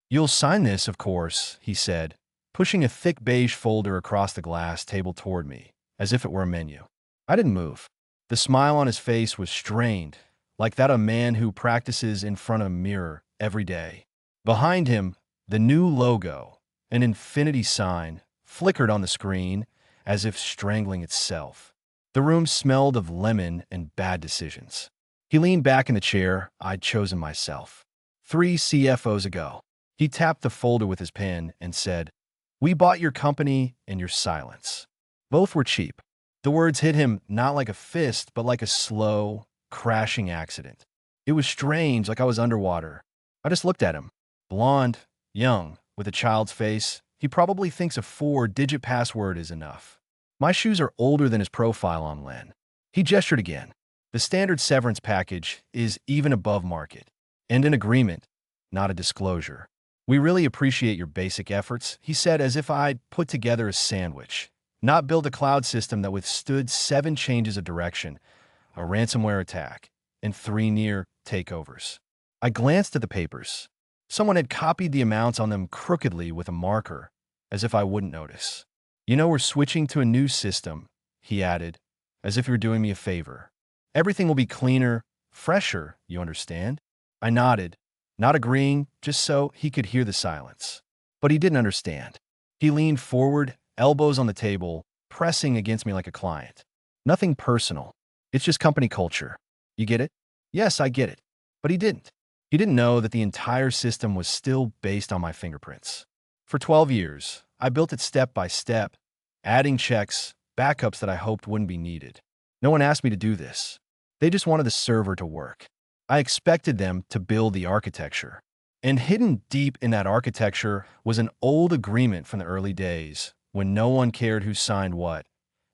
"You'll sign this, of course," he said, pushing a thick beige folder across the glass table toward me, as if it were a menu. I didn't move. The smile on his face was strained, like that of a man who practices in front of a mirror every day. Behind him, the new logo, an infinity sign, flickered on the screen as if strangling itself. The room smelled of lemon and bad decisions. He leaned back in the chair I'd chosen myself. 3 CFOs ago. He tapped the folder with his pen and said, "We bought your company and your silence." Both were cheap. The words hit him not like a fist, but like a slow, crashing accident. It was strange, like I was underwater. I just looked at him. Blonde, young, with a child's face. He probably thinks a 4-digit password is enough. My shoes are older than his profile on Len. He gestured again. The standard severance package is even above market. And an agreement, not a disclosure. "We really appreciate your basic efforts," he said, as if I'd put together a sandwich. Not build a cloud system that withstood 7 changes of direction, a ransomware attack, and 3 near takeovers. I glanced at the papers. Someone had copied the amounts on them crookedly with a marker, as if I wouldn't notice. "You know, we're switching to a new system," he added, as if he were doing me a favor. "Everything will be cleaner, fresher, you understand?" I nodded, not agreeing, just so he could hear the silence. But he didn't understand. He leaned forward, elbows on the table, pressing against me like a client. "Nothing personal. It's just company culture. You get it?" Yes, I get it. But he didn't. He didn't know that the entire system was still based on my fingerprints. For 12 years, I built it step by step, adding checks, backups that I hoped wouldn't be needed. No one asked me to do this. They just wanted the server to work. I expected them to build the architecture. And hidden deep in that architecture was an old agreement from the early days, when no one cared who signed what,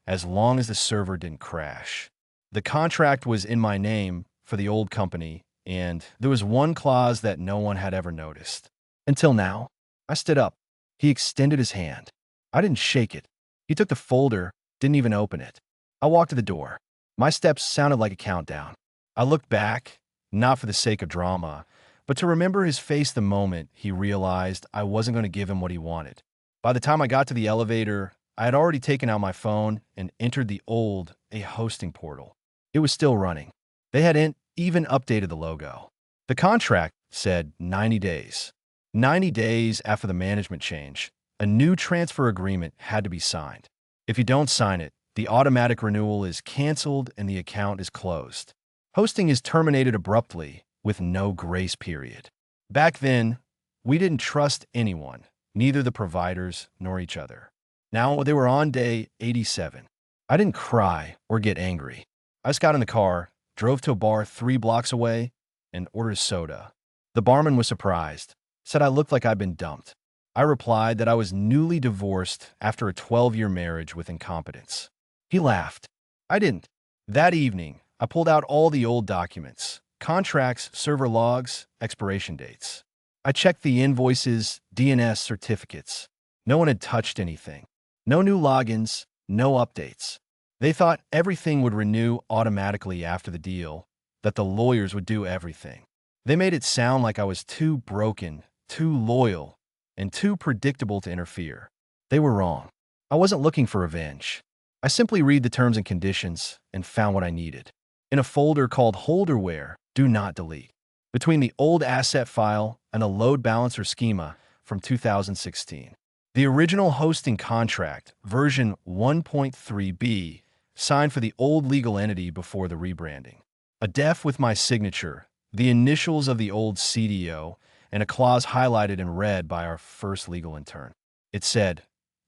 as long as the server didn't crash. The contract was in my name for the old company, and there was one clause that no one had ever noticed. Until now. I stood up. He extended his hand. I didn't shake it. He took the folder, didn't even open it. I walked to the door. My steps sounded like a countdown. I looked back, not for the sake of drama, but to remember his face the moment he realized I wasn't going to give him what he wanted. By the time I got to the elevator, I had already taken out my phone and entered a hosting portal. It was still running. They hadn't even updated the logo. The contract said 90 days. 90 days after the management change, a new transfer agreement had to be signed. If you don't sign it, the automatic renewal is canceled and the account is closed. Hosting is terminated abruptly with no grace period. Back then, we didn't trust anyone, neither the providers nor each other. Now they were on day 87. I didn't cry or get angry. I just got in the car, drove to a bar 3 blocks away, and ordered a soda. The barman was surprised, said I looked like I'd been dumped. I replied that I was newly divorced after a 12-year marriage with incompetence. He laughed. I didn't. That evening, I pulled out all the old documents, contracts, server logs, expiration dates. I checked the invoices, DNS certificates. No one had touched anything. No new logins, no updates. They thought everything would renew automatically after the deal, that the lawyers would do everything. They made it sound like I was too broken, too loyal, and too predictable to interfere. They were wrong. I wasn't looking for revenge. I simply read the terms and conditions and found what I needed. In a folder called Holderware, do not delete, between the old asset file and a load balancer schema from 2016. The original hosting contract, version 1.3b, signed for the old legal entity before the rebranding. A def with my signature, the initials of the old CDO, and a clause highlighted in red by our first legal intern. It said,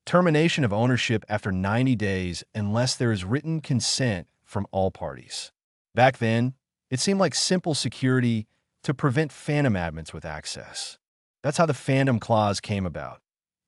termination of ownership after 90 days unless there is written consent from all parties. Back then, it seemed like simple security to prevent phantom admins with access. That's how the phantom clause came about.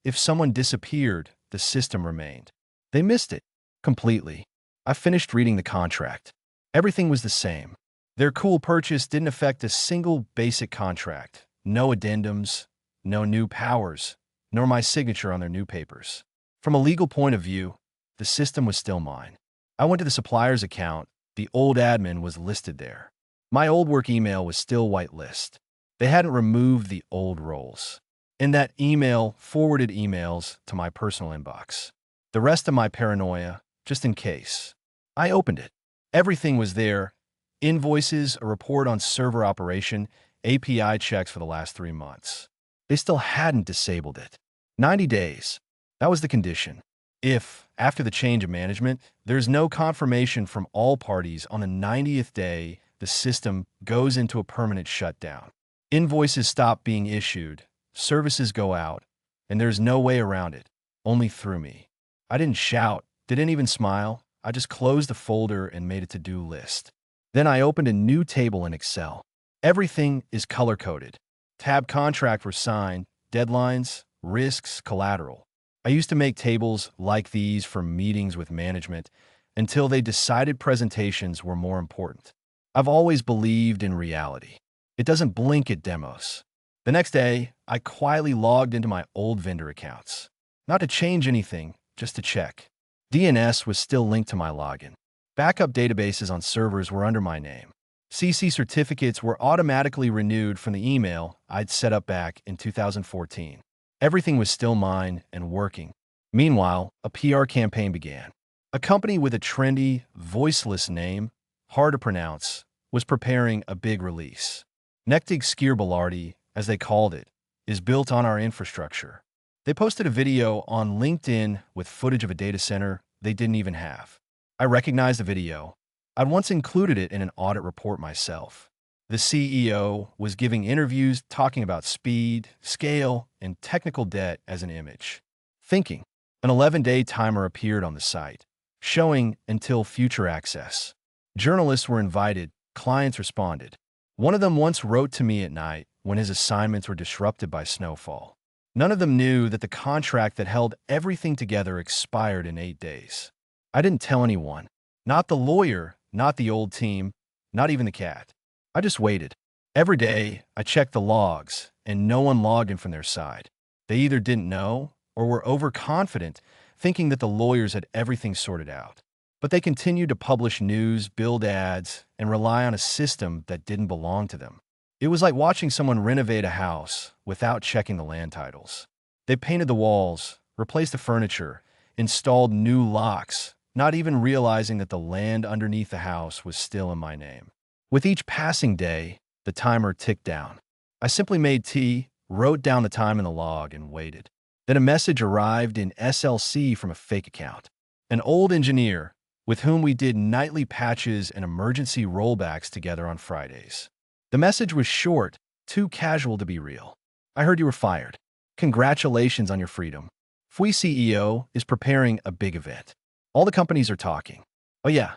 If someone disappeared, the system remained. They missed it completely. I finished reading the contract. Everything was the same. Their cool purchase didn't affect a single basic contract. No addendums, no new powers, nor my signature on their new papers. From a legal point of view, the system was still mine. I went to the supplier's account. The old admin was listed there. My old work email was still whitelist. They hadn't removed the old roles. And that email forwarded emails to my personal inbox. The rest of my paranoia, just in case. I opened it. Everything was there. Invoices, a report on server operation, API checks for the last 3 months. They still hadn't disabled it. 90 days. That was the condition. If, after the change of management, there's no confirmation from all parties on the 90th day, the system goes into a permanent shutdown. Invoices stop being issued, services go out, and there's no way around it, only through me. I didn't shout, didn't even smile. I just closed the folder and made a to-do list. Then I opened a new table in Excel. Everything is color-coded. Tab contract were signed, deadlines, risks, collateral. I used to make tables like these for meetings with management until they decided presentations were more important. I've always believed in reality. It doesn't blink at demos. The next day, I quietly logged into my old vendor accounts. Not to change anything, just to check. DNS was still linked to my login. Backup databases on servers were under my name. CC certificates were automatically renewed from the email I'd set up back in 2014. Everything was still mine and working. Meanwhile, a PR campaign began. A company with a trendy, voiceless name, hard to pronounce, was preparing a big release. Nectig Skirbalardi, as they called it, is built on our infrastructure. They posted a video on LinkedIn with footage of a data center they didn't even have. I recognized the video. I'd once included it in an audit report myself. The CEO was giving interviews talking about speed, scale, and technical debt as an image. Thinking, an 11-day timer appeared on the site, showing until future access. Journalists were invited, clients responded. One of them once wrote to me at night when his assignments were disrupted by snowfall. None of them knew that the contract that held everything together expired in 8 days. I didn't tell anyone. Not the lawyer, not the old team, not even the cat. I just waited. Every day, I checked the logs, and no one logged in from their side. They either didn't know or were overconfident, thinking that the lawyers had everything sorted out. But they continued to publish news, build ads, and rely on a system that didn't belong to them. It was like watching someone renovate a house without checking the land titles. They painted the walls, replaced the furniture, installed new locks, not even realizing that the land underneath the house was still in my name. With each passing day, the timer ticked down. I simply made tea, wrote down the time in the log, and waited. Then a message arrived in SLC from a fake account. An old engineer with whom we did nightly patches and emergency rollbacks together on Fridays. The message was short, too casual to be real. I heard you were fired. Congratulations on your freedom. Fui CEO is preparing a big event. All the companies are talking. Oh yeah,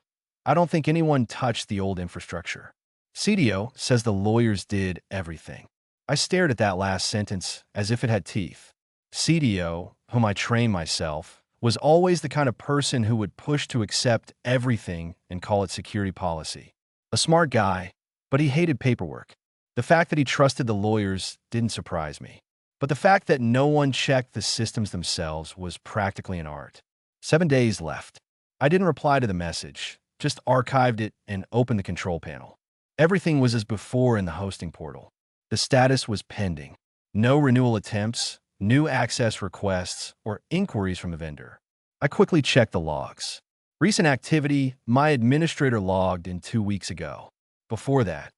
I don't think anyone touched the old infrastructure. CDO says the lawyers did everything. I stared at that last sentence as if it had teeth. CDO, whom I trained myself, was always the kind of person who would push to accept everything and call it security policy. A smart guy, but he hated paperwork. The fact that he trusted the lawyers didn't surprise me. But the fact that no one checked the systems themselves was practically an art. 7 days left. I didn't reply to the message, just archived it and opened the control panel. Everything was as before in the hosting portal. The status was pending. No renewal attempts, new access requests, or inquiries from the vendor. I quickly checked the logs. Recent activity, my administrator logged in 2 weeks ago. Before that,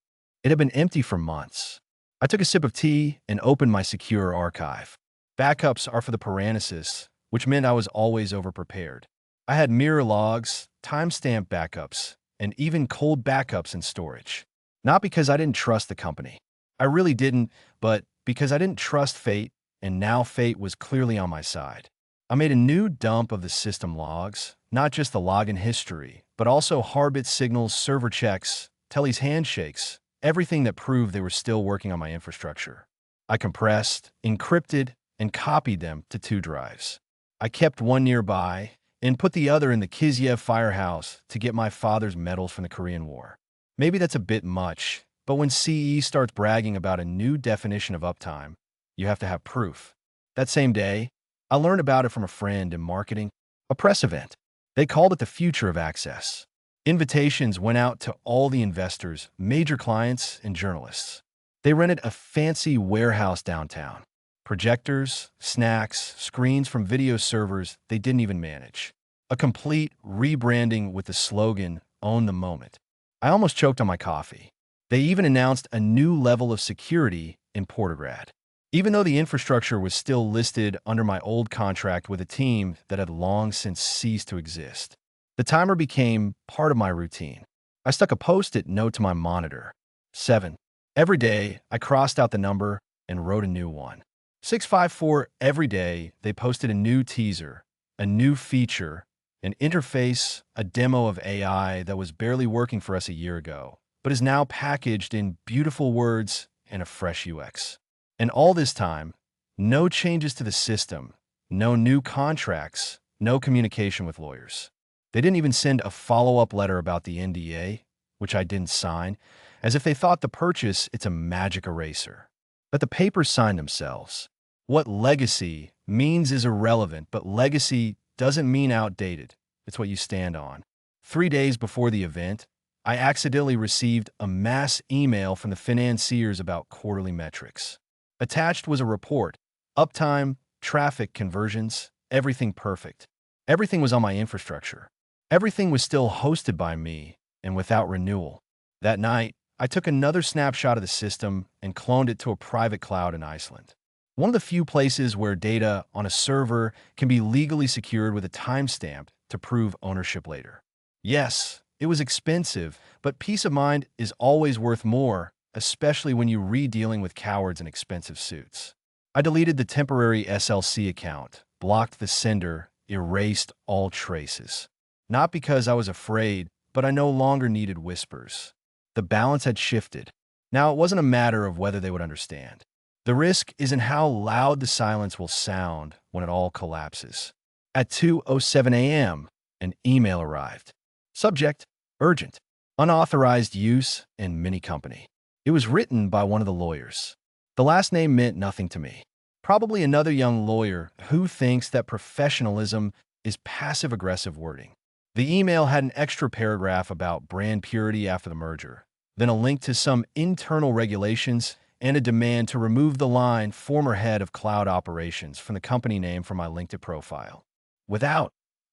it had been empty for months. I took a sip of tea and opened my secure archive. Backups are for the parentheses, which meant I was always overprepared. I had mirror logs, timestamp backups, and even cold backups in storage. Not because I didn't trust the company. I really didn't, but because I didn't trust fate, and now fate was clearly on my side. I made a new dump of the system logs, not just the login history, but also Harbit signals, server checks, Telly's handshakes, everything that proved they were still working on my infrastructure. I compressed, encrypted, and copied them to 2 drives. I kept one nearby and put the other in the Kisyev firehouse to get my father's medals from the Korean War. Maybe that's a bit much, but when CE starts bragging about a new definition of uptime, you have to have proof. That same day, I learned about it from a friend in marketing, a press event. They called it the future of access. Invitations went out to all the investors, major clients, and journalists. They rented a fancy warehouse downtown. Projectors, snacks, screens from video servers they didn't even manage. A complete rebranding with the slogan, "Own the Moment." I almost choked on my coffee. They even announced a new level of security in Portograd. Even though the infrastructure was still listed under my old contract with a team that had long since ceased to exist. The timer became part of my routine. I stuck a post-it note to my monitor. 7. Every day, I crossed out the number and wrote a new one. 654 every day, they posted a new teaser, a new feature, an interface, a demo of AI that was barely working for us a year ago, but is now packaged in beautiful words and a fresh UX. And all this time, no changes to the system, no new contracts, no communication with lawyers. They didn't even send a follow-up letter about the NDA, which I didn't sign, as if they thought the purchase it's a magic eraser. Let the papers sign themselves. What legacy means is irrelevant, but legacy doesn't mean outdated. It's what you stand on. 3 days before the event, I accidentally received a mass email from the financiers about quarterly metrics. Attached was a report. Uptime, traffic conversions, everything perfect. Everything was on my infrastructure. Everything was still hosted by me and without renewal. That night, I took another snapshot of the system and cloned it to a private cloud in Iceland. One of the few places where data on a server can be legally secured with a timestamp to prove ownership later. Yes, it was expensive, but peace of mind is always worth more, especially when you're dealing with cowards in expensive suits. I deleted the temporary SLC account, blocked the sender, erased all traces. Not because I was afraid, but I no longer needed whispers. The balance had shifted. Now it wasn't a matter of whether they would understand. The risk is in how loud the silence will sound when it all collapses. At 2:07 a.m., an email arrived. Subject, urgent, unauthorized use in mini company. It was written by one of the lawyers. The last name meant nothing to me. Probably another young lawyer who thinks that professionalism is passive-aggressive wording. The email had an extra paragraph about brand purity after the merger, then a link to some internal regulations and a demand to remove the line "former head of cloud operations" from the company name from my LinkedIn profile.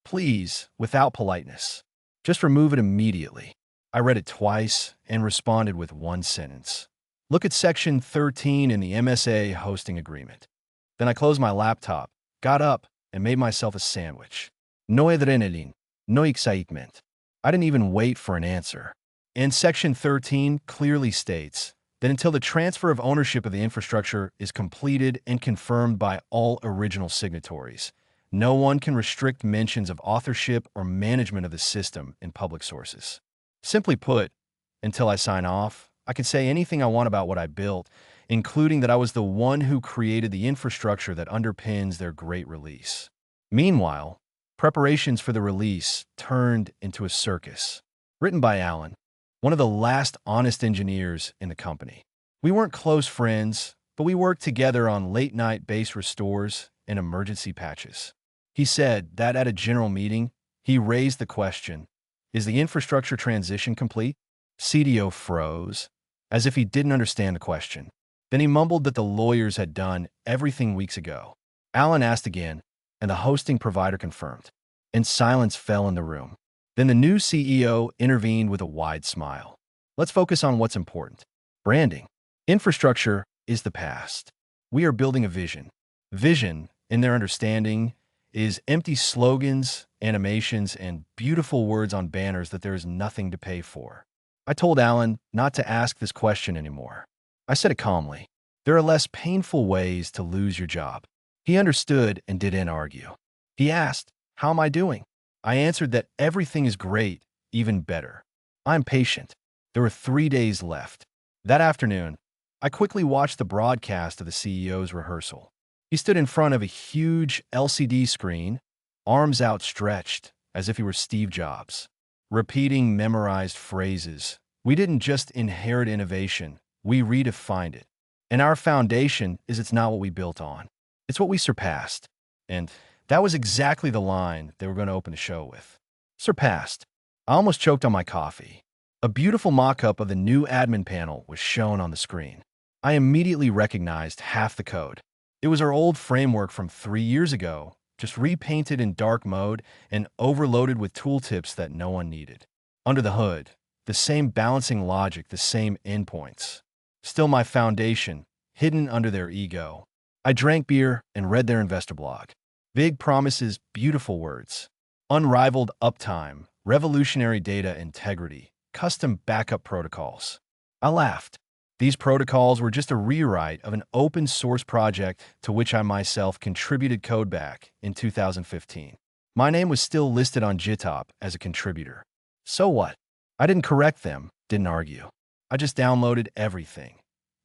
Please, without politeness. Just remove it immediately. I read it twice and responded with one sentence. Look at section 13 in the MSA hosting agreement. Then I closed my laptop, got up, and made myself a sandwich. No adrenaline, no excitement. I didn't even wait for an answer. And section 13 clearly states that until the transfer of ownership of the infrastructure is completed and confirmed by all original signatories, no one can restrict mentions of authorship or management of the system in public sources. Simply put, until I sign off, I can say anything I want about what I built, including that I was the one who created the infrastructure that underpins their great release. Meanwhile, preparations for the release turned into a circus. Written by Alan, one of the last honest engineers in the company. We weren't close friends, but we worked together on late-night base restores and emergency patches. He said that at a general meeting, he raised the question, "Is the infrastructure transition complete?" CDO froze, as if he didn't understand the question. Then he mumbled that the lawyers had done everything weeks ago. Alan asked again, and the hosting provider confirmed. And silence fell in the room. Then the new CEO intervened with a wide smile. Let's focus on what's important. Branding. Infrastructure is the past. We are building a vision. Vision, in their understanding, is empty slogans, animations, and beautiful words on banners that there is nothing to pay for. I told Alan not to ask this question anymore. I said it calmly. There are less painful ways to lose your job. He understood and didn't argue. He asked, "How am I doing?" I answered that everything is great, even better. I'm patient. There were 3 days left. That afternoon, I quickly watched the broadcast of the CEO's rehearsal. He stood in front of a huge LCD screen, arms outstretched, as if he were Steve Jobs, repeating memorized phrases. We didn't just inherit innovation, we redefined it. And our foundation is it's not what we built on. It's what we surpassed. And that was exactly the line they were going to open the show with. Surpassed. I almost choked on my coffee. A beautiful mock-up of the new admin panel was shown on the screen. I immediately recognized half the code. It was our old framework from 3 years ago, just repainted in dark mode and overloaded with tooltips that no one needed. Under the hood, the same balancing logic, the same endpoints. Still my foundation, hidden under their ego. I drank beer and read their investor blog. Big promises, beautiful words. Unrivaled uptime, revolutionary data integrity, custom backup protocols. I laughed. These protocols were just a rewrite of an open source project to which I myself contributed code back in 2015. My name was still listed on GitHub as a contributor. So what? I didn't correct them, didn't argue. I just downloaded everything.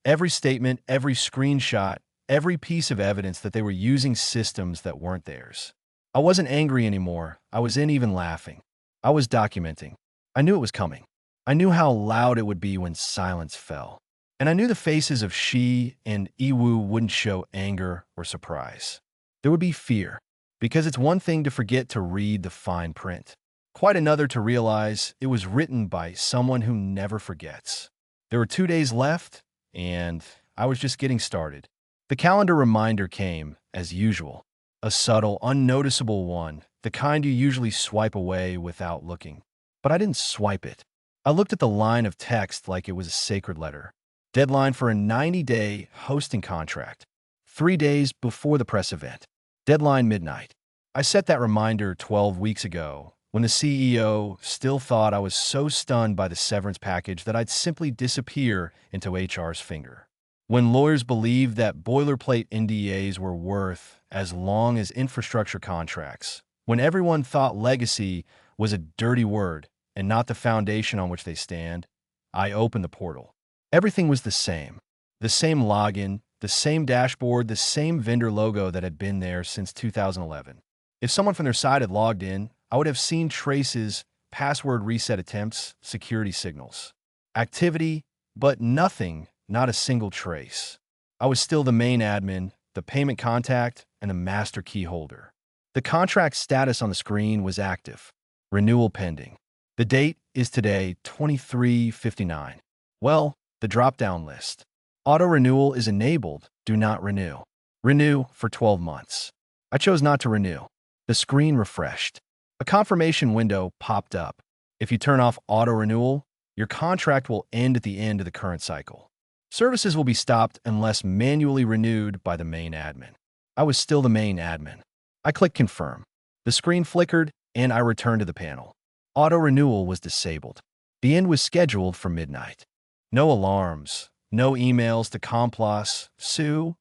Every statement, every screenshot, every piece of evidence that they were using systems that weren't theirs. I wasn't angry anymore. I wasn't even laughing. I was documenting. I knew it was coming. I knew how loud it would be when silence fell. And I knew the faces of Xi and Yiwu wouldn't show anger or surprise. There would be fear, because it's one thing to forget to read the fine print. Quite another to realize it was written by someone who never forgets. There were 2 days left, and I was just getting started. The calendar reminder came, as usual. A subtle, unnoticeable one, the kind you usually swipe away without looking. But I didn't swipe it. I looked at the line of text like it was a sacred letter. Deadline for a 90-day hosting contract. 3 days before the press event. Deadline midnight. I set that reminder 12 weeks ago, when the CEO still thought I was so stunned by the severance package that I'd simply disappear into HR's finger. When lawyers believed that boilerplate NDAs were worth as long as infrastructure contracts. When everyone thought legacy was a dirty word and not the foundation on which they stand, I opened the portal. Everything was the same. The same login, the same dashboard, the same vendor logo that had been there since 2011. If someone from their side had logged in, I would have seen traces, password reset attempts, security signals. Activity, but nothing, not a single trace. I was still the main admin, the payment contact, and the master key holder. The contract status on the screen was active. Renewal pending. The date is today, 23/59. Well, the drop-down list. Auto renewal is enabled. Do not renew. Renew for 12 months. I chose not to renew. The screen refreshed. A confirmation window popped up. If you turn off auto renewal, your contract will end at the end of the current cycle. Services will be stopped unless manually renewed by the main admin. I was still the main admin. I clicked confirm. The screen flickered and I returned to the panel. Auto renewal was disabled. The end was scheduled for midnight. No alarms, no emails to Complas, Sue,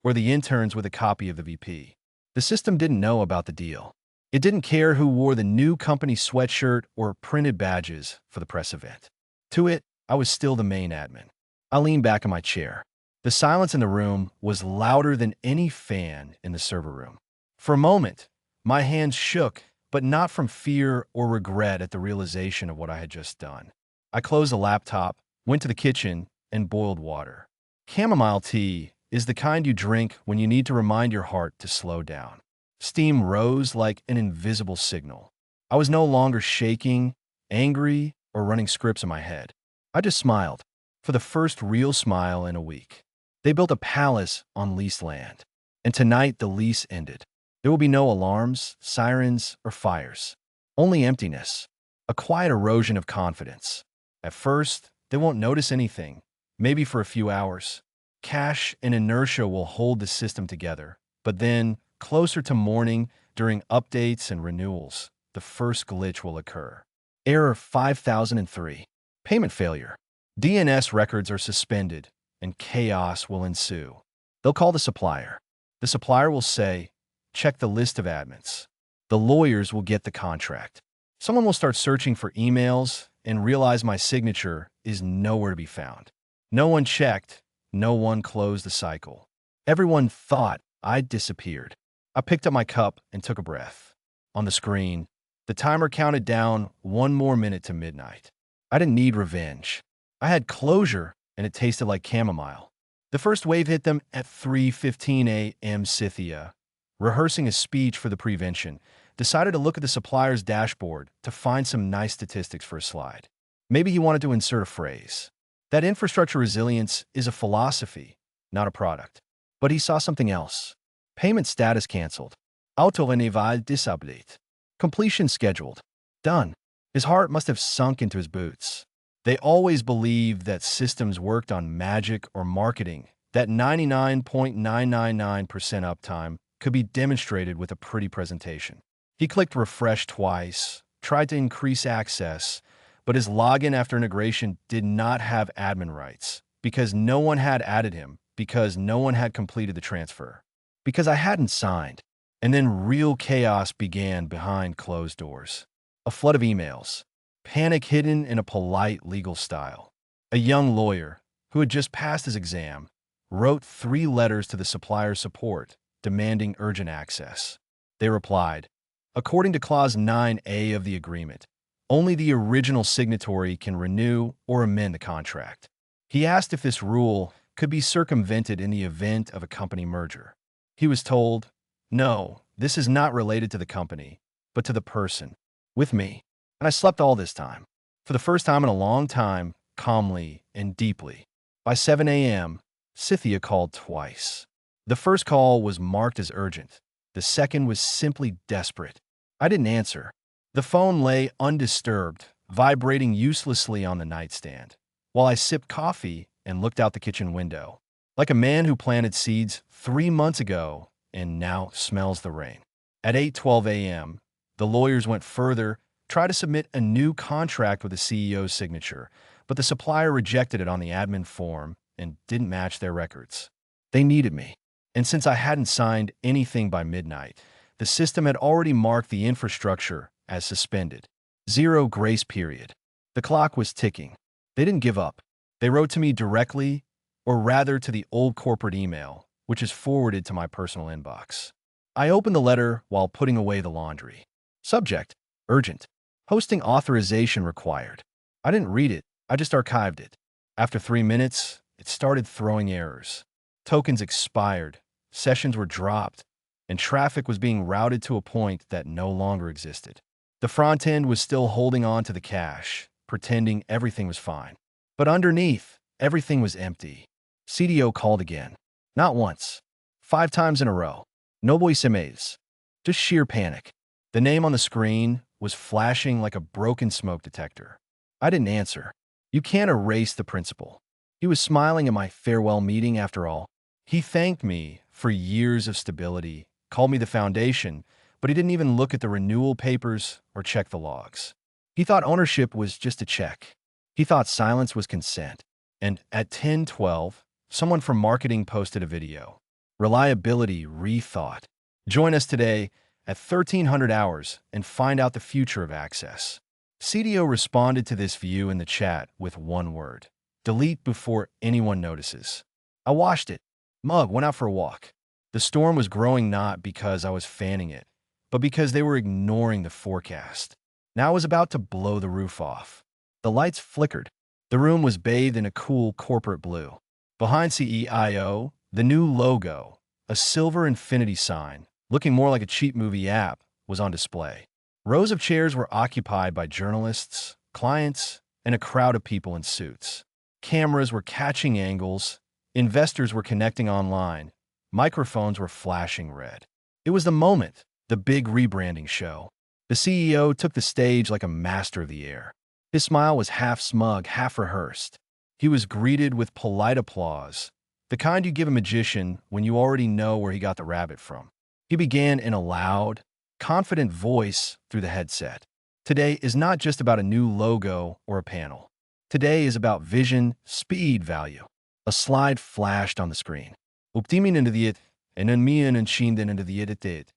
or the interns with a copy of the VP. The system didn't know about the deal. It didn't care who wore the new company sweatshirt or printed badges for the press event. To it, I was still the main admin. I leaned back in my chair. The silence in the room was louder than any fan in the server room. For a moment, my hands shook, but not from fear or regret at the realization of what I had just done. I closed the laptop, went to the kitchen, and boiled water. Chamomile tea is the kind you drink when you need to remind your heart to slow down. Steam rose like an invisible signal. I was no longer shaking, angry, or running scripts in my head. I just smiled, for the first real smile in a week. They built a palace on leased land, and tonight the lease ended. There will be no alarms, sirens, or fires. Only emptiness, a quiet erosion of confidence. At first, they won't notice anything, maybe for a few hours. Cash and inertia will hold the system together. But then, closer to morning, during updates and renewals, the first glitch will occur. Error 5003. Payment failure. DNS records are suspended, and chaos will ensue. They'll call the supplier. The supplier will say, check the list of admins. The lawyers will get the contract. Someone will start searching for emails and realize my signature is nowhere to be found. No one checked. No one closed the cycle. Everyone thought I'd disappeared. I picked up my cup and took a breath. On the screen, the timer counted down 1 more minute to midnight. I didn't need revenge. I had closure, and it tasted like chamomile. The first wave hit them at 3:15 a.m. Scythia, rehearsing a speech for the prevention, decided to look at the supplier's dashboard to find some nice statistics for a slide. Maybe he wanted to insert a phrase. That infrastructure resilience is a philosophy, not a product. But he saw something else. Payment status canceled. Auto-renewal disabled. Completion scheduled. Done. His heart must have sunk into his boots. They always believed that systems worked on magic or marketing, that 99.999% uptime could be demonstrated with a pretty presentation. He clicked refresh twice, tried to increase access, but his login after integration did not have admin rights because no one had added him, because no one had completed the transfer, because I hadn't signed. And then real chaos began behind closed doors. A flood of emails, panic hidden in a polite legal style. A young lawyer, who had just passed his exam, wrote 3 letters to the supplier support demanding urgent access. They replied, according to Clause 9A of the agreement, only the original signatory can renew or amend the contract. He asked if this rule could be circumvented in the event of a company merger. He was told, no, this is not related to the company, but to the person, with me. And I slept all this time, for the first time in a long time, calmly and deeply. By 7 a.m., Scythia called twice. The first call was marked as urgent. The second was simply desperate. I didn't answer. The phone lay undisturbed, vibrating uselessly on the nightstand, while I sipped coffee and looked out the kitchen window, like a man who planted seeds 3 months ago and now smells the rain. At 8:12 a.m., the lawyers went further, tried to submit a new contract with the CEO's signature, but the supplier rejected it on the admin form and didn't match their records. They needed me. And since I hadn't signed anything by midnight, the system had already marked the infrastructure as suspended. 0 grace period. The clock was ticking. They didn't give up. They wrote to me directly, or rather to the old corporate email, which is forwarded to my personal inbox. I opened the letter while putting away the laundry. Subject: urgent. Hosting authorization required. I didn't read it. I just archived it. After 3 minutes, it started throwing errors. Tokens expired, sessions were dropped, and traffic was being routed to a point that no longer existed. The front end was still holding on to the cache, pretending everything was fine. But underneath, everything was empty. CDO called again. Not once. 5 times in a row. No voice emails. Just sheer panic. The name on the screen was flashing like a broken smoke detector. I didn't answer. You can't erase the principal. He was smiling at my farewell meeting after all. He thanked me for years of stability, called me the foundation, but he didn't even look at the renewal papers or check the logs. He thought ownership was just a check. He thought silence was consent. And at 10:12, someone from marketing posted a video. Reliability rethought. Join us today at 1300 hours and find out the future of access. CDO responded to this view in the chat with one word: delete before anyone notices. I washed it. Mug went out for a walk. The storm was growing not because I was fanning it, but because they were ignoring the forecast. Now it was about to blow the roof off. The lights flickered. The room was bathed in a cool corporate blue. Behind CEIO, the new logo, a silver infinity sign, looking more like a cheap movie app, was on display. Rows of chairs were occupied by journalists, clients, and a crowd of people in suits. Cameras were catching angles, investors were connecting online, microphones were flashing red. It was the moment, the big rebranding show. The CEO took the stage like a master of the air. His smile was half smug, half rehearsed. He was greeted with polite applause, the kind you give a magician when you already know where he got the rabbit from. He began in a loud, confident voice through the headset. Today is not just about a new logo or a panel. Today is about vision, speed, value. A slide flashed on the screen. Optimin into the it, and unmian and shinden into the it.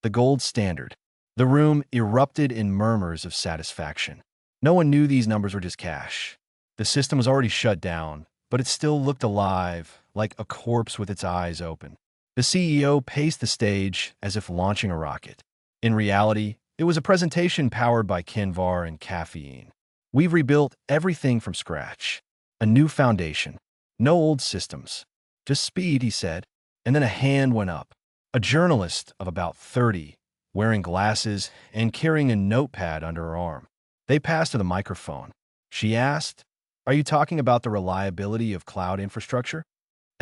The gold standard. The room erupted in murmurs of satisfaction. No one knew these numbers were just cash. The system was already shut down, but it still looked alive, like a corpse with its eyes open. The CEO paced the stage as if launching a rocket. In reality, it was a presentation powered by Kinvar and caffeine. We've rebuilt everything from scratch. A new foundation. No old systems. Just speed, he said. And then a hand went up. A journalist of about 30, wearing glasses and carrying a notepad under her arm. They passed to the microphone. She asked, "Are you talking about the reliability of cloud infrastructure?"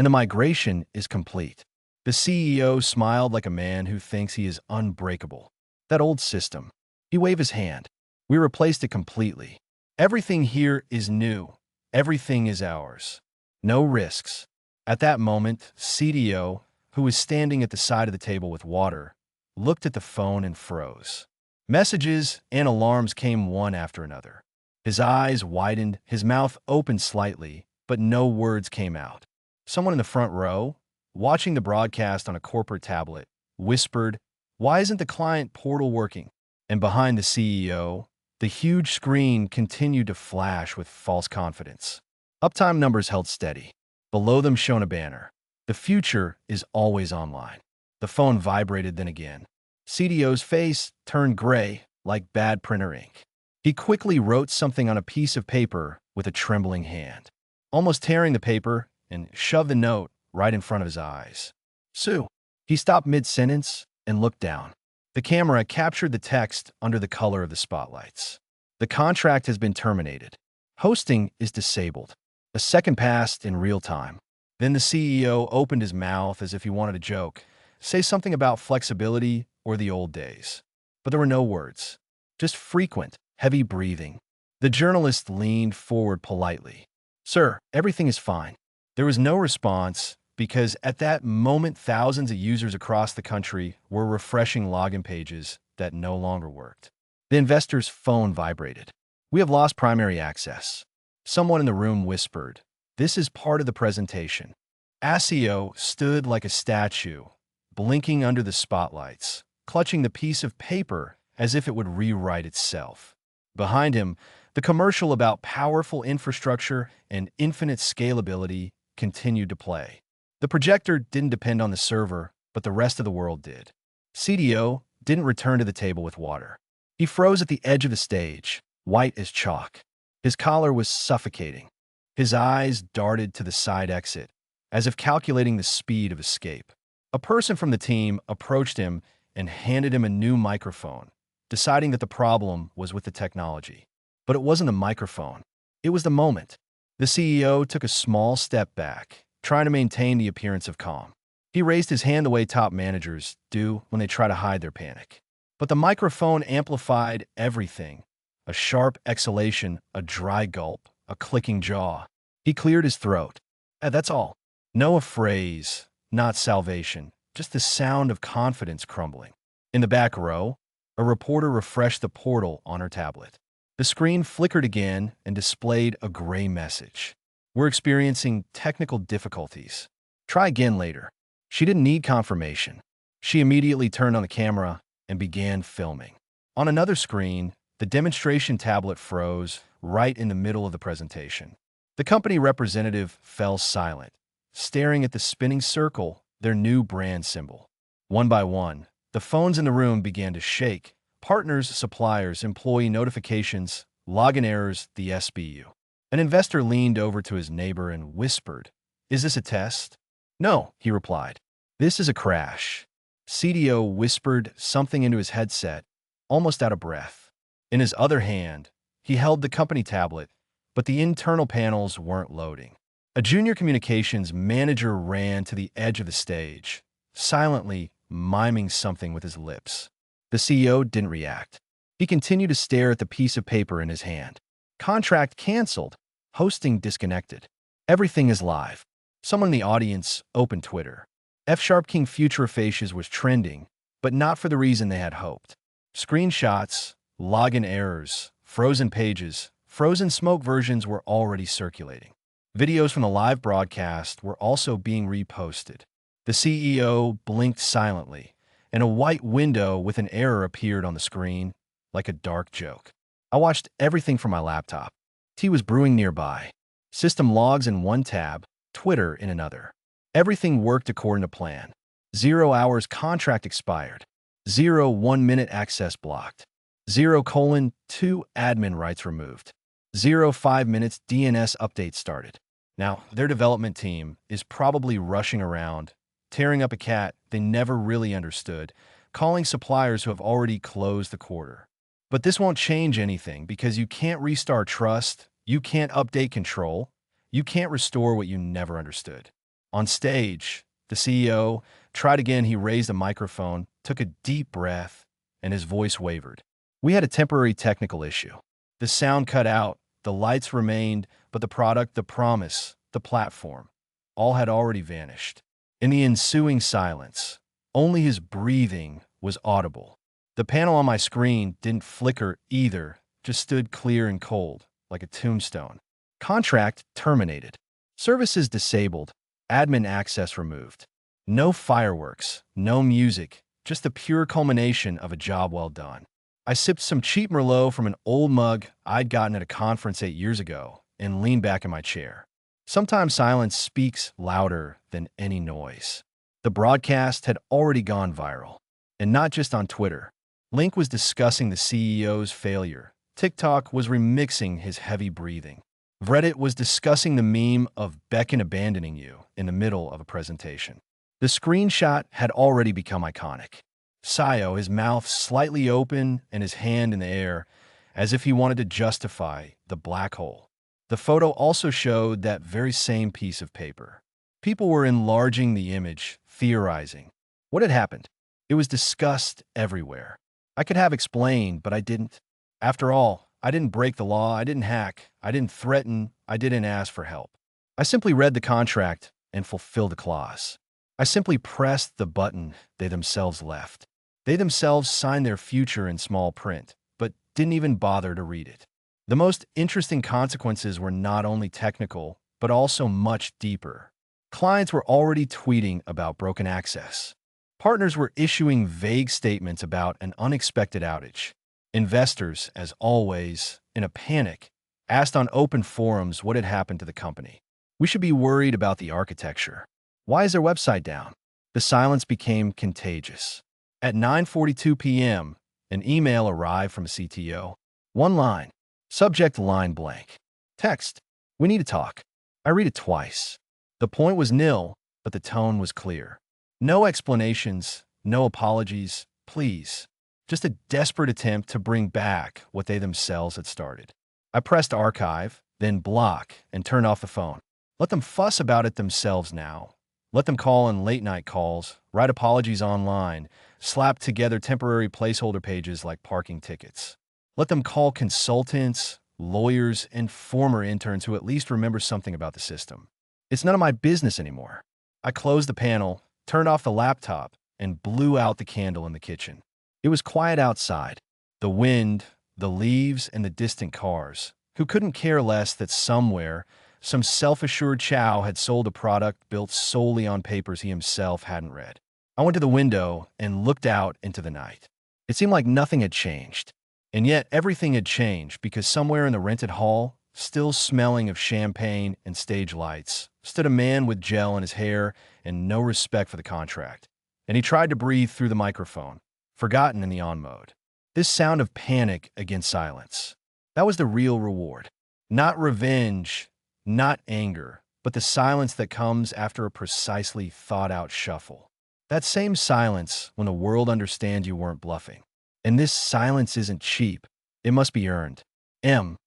and the migration is complete. The CEO smiled like a man who thinks he is unbreakable. That old system. He waved his hand. We replaced it completely. Everything here is new. Everything is ours. No risks. At that moment, CDO, who was standing at the side of the table with water, looked at the phone and froze. Messages and alarms came one after another. His eyes widened, his mouth opened slightly, but no words came out. Someone in the front row, watching the broadcast on a corporate tablet, whispered, "Why isn't the client portal working?" And behind the CEO, the huge screen continued to flash with false confidence. Uptime numbers held steady. Below them shone a banner. The future is always online. The phone vibrated then again. CDO's face turned gray like bad printer ink. He quickly wrote something on a piece of paper with a trembling hand, almost tearing the paper, and shoved the note right in front of his eyes. "Sue." He stopped mid-sentence and looked down. The camera captured the text under the color of the spotlights. "The contract has been terminated. Hosting is disabled." A second passed in real time. Then the CEO opened his mouth as if he wanted a joke, say something about flexibility or the old days. But there were no words, just frequent, heavy breathing. The journalist leaned forward politely. "Sir, everything is fine." There was no response because at that moment thousands of users across the country were refreshing login pages that no longer worked. The investor's phone vibrated. "We have lost primary access." Someone in the room whispered, "This is part of the presentation." ASIO stood like a statue, blinking under the spotlights, clutching the piece of paper as if it would rewrite itself. Behind him, the commercial about powerful infrastructure and infinite scalability continued to play. The projector didn't depend on the server, but the rest of the world did. CDO didn't return to the table with water. He froze at the edge of the stage, white as chalk. His collar was suffocating. His eyes darted to the side exit, as if calculating the speed of escape. A person from the team approached him and handed him a new microphone, deciding that the problem was with the technology. But it wasn't the microphone. It was the moment. The CEO took a small step back, trying to maintain the appearance of calm. He raised his hand the way top managers do when they try to hide their panic. But the microphone amplified everything. A sharp exhalation, a dry gulp, a clicking jaw. He cleared his throat. That's all. No phrase, not salvation, just the sound of confidence crumbling. In the back row, a reporter refreshed the portal on her tablet. The screen flickered again and displayed a gray message. "We're experiencing technical difficulties. Try again later." She didn't need confirmation. She immediately turned on the camera and began filming. On another screen, the demonstration tablet froze right in the middle of the presentation. The company representative fell silent, staring at the spinning circle, their new brand symbol. One by one, the phones in the room began to shake. Partners, suppliers, employee notifications, login errors, the SBU. An investor leaned over to his neighbor and whispered, "Is this a test?" "No," he replied. "This is a crash." CDO whispered something into his headset, almost out of breath. In his other hand, he held the company tablet, but the internal panels weren't loading. A junior communications manager ran to the edge of the stage, silently miming something with his lips. The CEO didn't react. He continued to stare at the piece of paper in his hand. Contract canceled. Hosting disconnected. Everything is live. Someone in the audience opened Twitter. F# King Future Faces was trending, but not for the reason they had hoped. Screenshots, login errors, frozen pages, frozen smoke versions were already circulating. Videos from the live broadcast were also being reposted. The CEO blinked silently, and a white window with an error appeared on the screen, like a dark joke. I watched everything from my laptop. Tea was brewing nearby. System logs in one tab, Twitter in another. Everything worked according to plan. 0 hours contract expired. 0 1-minute access blocked. 0:2 admin rights removed. 0 5 minutes DNS update started. Now, their development team is probably rushing around, tearing up a cat they never really understood, calling suppliers who have already closed the quarter. But this won't change anything because you can't restart trust, you can't update control, you can't restore what you never understood. On stage, the CEO tried again. He raised a microphone, took a deep breath, and his voice wavered. We had a temporary technical issue. The sound cut out, the lights remained, but the product, the promise, the platform, all had already vanished. In the ensuing silence, only his breathing was audible. The panel on my screen didn't flicker either, just stood clear and cold, like a tombstone. Contract terminated. Services disabled. Admin access removed. No fireworks, no music, just the pure culmination of a job well done. I sipped some cheap Merlot from an old mug I'd gotten at a conference 8 years ago and leaned back in my chair. Sometimes silence speaks louder than any noise. The broadcast had already gone viral, and not just on Twitter. Link was discussing the CEO's failure. TikTok was remixing his heavy breathing. Reddit was discussing the meme of Beckon abandoning you in the middle of a presentation. The screenshot had already become iconic. Sayo, his mouth slightly open and his hand in the air, as if he wanted to justify the black hole. The photo also showed that very same piece of paper. People were enlarging the image, theorizing. What had happened? It was discussed everywhere. I could have explained, but I didn't. After all, I didn't break the law, I didn't hack, I didn't threaten, I didn't ask for help. I simply read the contract and fulfilled the clause. I simply pressed the button they themselves left. They themselves signed their future in small print, but didn't even bother to read it. The most interesting consequences were not only technical, but also much deeper. Clients were already tweeting about broken access. Partners were issuing vague statements about an unexpected outage. Investors, as always, in a panic, asked on open forums what had happened to the company. We should be worried about the architecture. Why is their website down? The silence became contagious. At 9:42 p.m., an email arrived from a CTO. One line. Subject line blank. Text. We need to talk. I read it twice. The point was nil, but the tone was clear. No explanations, no apologies, please. Just a desperate attempt to bring back what they themselves had started. I pressed archive, then block, and turned off the phone. Let them fuss about it themselves now. Let them call in late-night calls, write apologies online, slap together temporary placeholder pages like parking tickets. Let them call consultants, lawyers, and former interns who at least remember something about the system. It's none of my business anymore. I closed the panel, turned off the laptop, and blew out the candle in the kitchen. It was quiet outside. The wind, the leaves, and the distant cars, who couldn't care less that somewhere, some self-assured Chow had sold a product built solely on papers he himself hadn't read. I went to the window and looked out into the night. It seemed like nothing had changed. And yet everything had changed because somewhere in the rented hall, still smelling of champagne and stage lights, stood a man with gel in his hair and no respect for the contract. And he tried to breathe through the microphone, forgotten in the on mode. This sound of panic against silence. That was the real reward. Not revenge, not anger, but the silence that comes after a precisely thought-out shuffle. That same silence when the world understands you weren't bluffing. And this silence isn't cheap. It must be earned. M.